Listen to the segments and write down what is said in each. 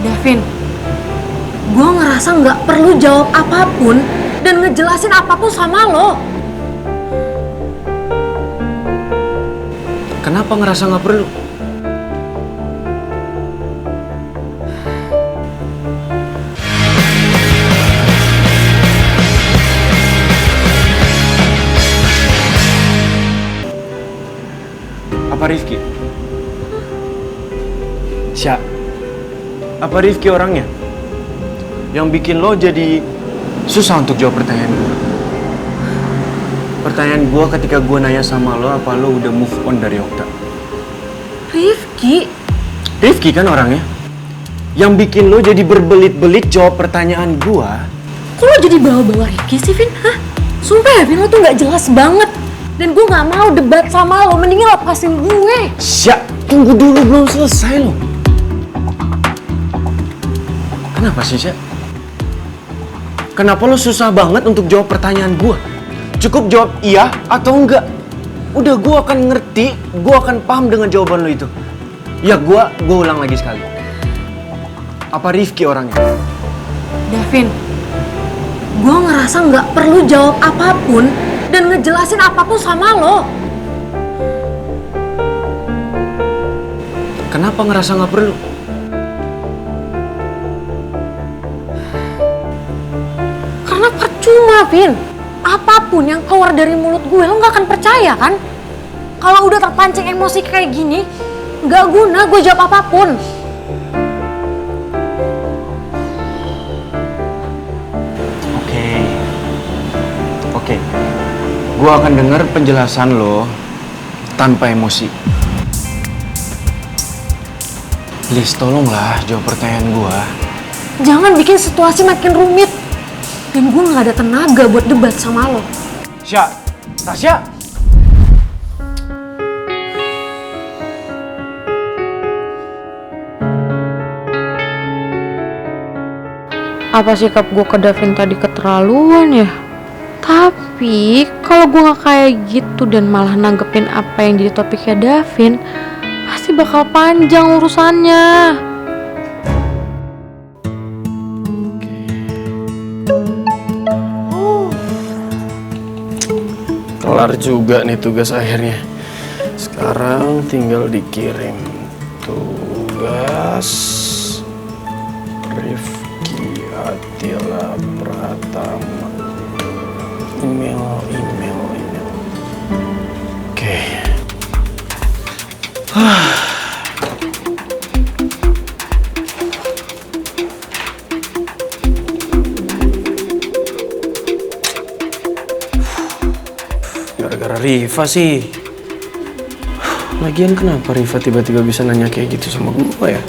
Davin, gue ngerasa nggak perlu jawab apapun dan ngejelasin apapun sama lo. Kenapa ngerasa nggak perlu? Apa Rifki? Sya, apa Rifki orangnya? Yang bikin lo jadi susah untuk jawab pertanyaan gue. Pertanyaan gue ketika gue nanya sama lo, apa lo udah move on dari Okta? Rifki? Rifki kan orangnya? Yang bikin lo jadi berbelit-belit jawab pertanyaan gue. Kok lo jadi bawa-bawa Rifki sih, Vin? Hah? Sumpah ya, Vin, lo tuh nggak jelas banget. Dan gue nggak mau debat sama lo, mendingan lepasin gue. Sya, tunggu dulu, belum selesai lo. Kenapa sih, Sya? Kenapa lo susah banget untuk jawab pertanyaan gue? Cukup jawab iya atau enggak. Udah, gue akan ngerti, gue akan paham dengan jawaban lo itu. Ya, gue ulang lagi sekali. Apa Rifki orangnya? Davin, gue ngerasa nggak perlu jawab apapun dan ngejelasin apapun sama lo. Kenapa ngerasa nggak perlu? Karena percuma, Vin. Apapun yang keluar dari mulut gue, lo nggak akan percaya kan? Kalau udah terpancing emosi kayak gini, nggak guna gue jawab apapun. Oke. Gue akan dengar penjelasan lo tanpa emosi. Please, tolonglah jawab pertanyaan gue. Jangan bikin situasi makin rumit. Dan gue nggak ada tenaga buat debat sama lo. Sya, Tasya. Apa sikap gue ke Davin tadi keterlaluan ya? Tapi kalau gue nggak kayak gitu dan malah nanggepin apa yang jadi topiknya Davin, pasti bakal panjang urusannya. Kelar juga nih tugas akhirnya. Sekarang tinggal dikirim tugas Rifki Atila Pratama. Email. Oke. Gara-gara Riva sih. Lagian kenapa Riva tiba-tiba bisa nanya kayak gitu sama gue ya?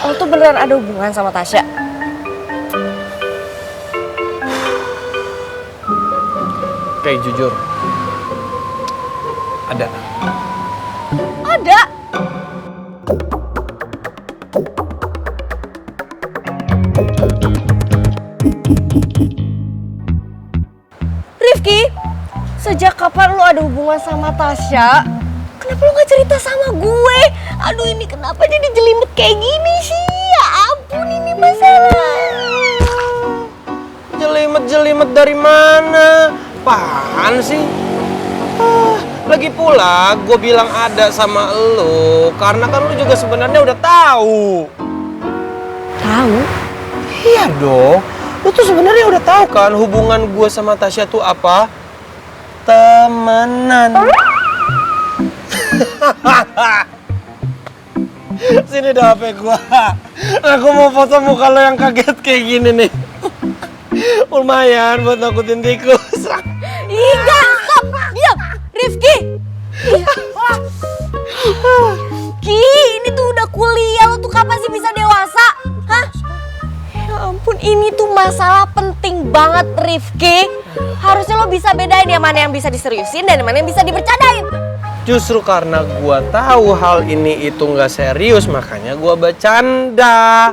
Lo tuh beneran ada hubungan sama Tasya? Kayak jujur. Ada. Ada? Rifki, sejak kapan lo ada hubungan sama Tasya? Kenapa lo gak cerita sama gue? Aduh, ini kenapa jadi jelimet kayak gini sih? Ya ampun, ini masalah. Jelimet dari mana? Apaan sih? Lagi pula gue bilang ada sama lo karena kan lo juga sebenarnya udah tahu. Tahu? Iya dong. Lo tuh sebenarnya udah tahu kan hubungan gue sama Tasya tuh apa? Temenan. Sini dah HP gua. Aku mau foto muka lo yang kaget kayak gini nih. Lumayan buat nakutin tikus. Iya, stop! Diam! Rifki! Ki, ini tuh udah kuliah, lo tuh kapan sih bisa dewasa? Hah? Ya ampun, ini tuh masalah penting banget, Rifki. Harusnya lo bisa bedain yang mana yang bisa diseriusin dan yang mana yang bisa dibercandain. Justru karena gua tahu hal ini itu nggak serius, makanya gua bercanda.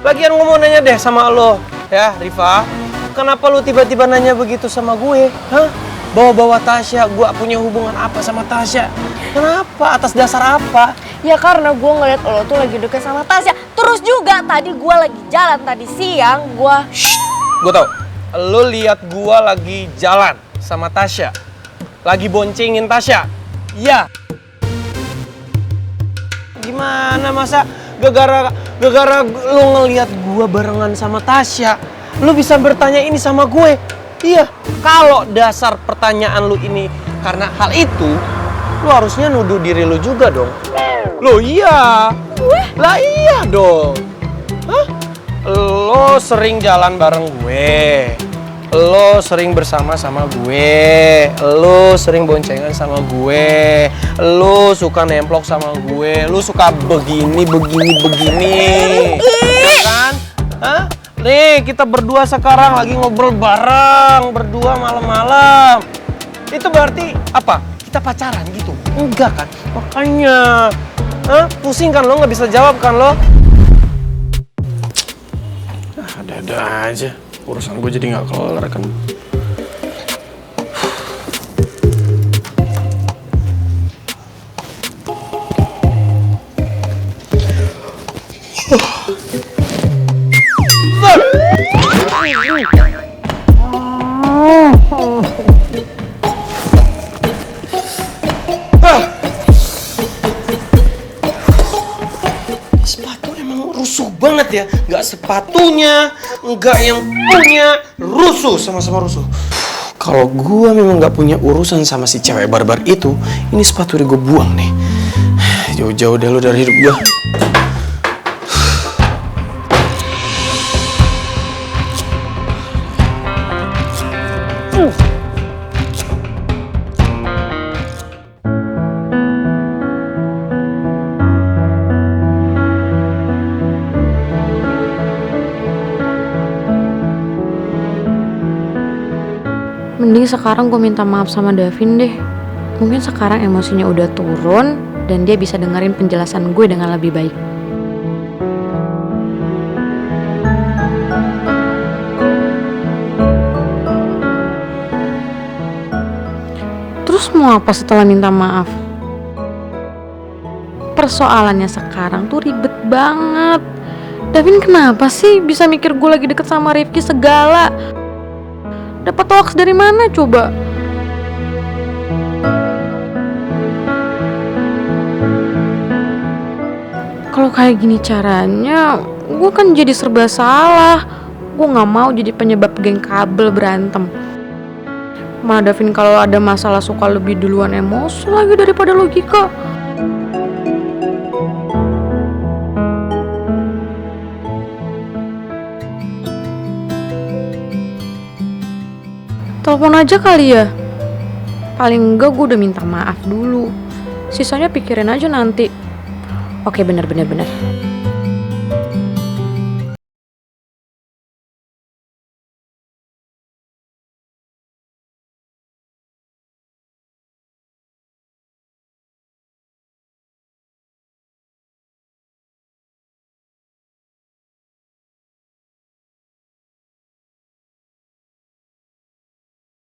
Lagian gua mau nanya deh sama lo, ya Riva. Kenapa lu tiba-tiba nanya begitu sama gue? Hah? Bawa-bawa Tasya, gue punya hubungan apa sama Tasya? Kenapa? Atas dasar apa? Ya karena gue ngeliat lo tuh lagi deket sama Tasya. Terus juga tadi gue lagi jalan tadi siang, Gue tau, lu lihat gue lagi jalan sama Tasya. Lagi boncengin Tasya. Iya. Gimana masa gara-gara lu ngelihat gue barengan sama Tasya, lu bisa bertanya ini sama gue? Iya. Kalau dasar pertanyaan lu ini karena hal itu, lu harusnya nuduh diri lu juga dong. Loh iya. Lah iya dong. Hah? Lo sering jalan bareng gue. Lo sering bersama sama gue. Lo sering boncengan sama gue. Lo suka nemplok sama gue. Lo suka begini. Ya kan? Hah? Nih, kita berdua sekarang lagi ngobrol bareng, berdua malam-malam. Itu berarti apa? Kita pacaran gitu? Enggak kan? Makanya, hah? Pusing kan lo, nggak bisa jawab kan lo? Ada-ada aja. Urusan gue jadi nggak kelar kan. Sepatu emang rusuh banget ya. Nggak sepatunya, nggak yang punya, rusuh, sama-sama rusuh. Kalau gue memang nggak punya urusan sama si cewek barbar itu, ini sepatu udah gue buang nih. Jauh-jauh deh lo dari hidup gue. Mending sekarang gue minta maaf sama Davin deh. Mungkin sekarang emosinya udah turun dan dia bisa dengerin penjelasan gue dengan lebih baik. Terus mau apa setelah minta maaf? Persoalannya sekarang tuh ribet banget. Davin kenapa sih bisa mikir gue lagi deket sama Rifki segala? Dapat hoax dari mana coba? Kalau kayak gini caranya, gue kan jadi serba salah. Gue nggak mau jadi penyebab geng kabel berantem. Mana Davin kalau ada masalah suka lebih duluan emosi lagi daripada logika. Telepon aja kali ya. Paling enggak gue udah minta maaf dulu. Sisanya pikirin aja nanti. Oke, bener.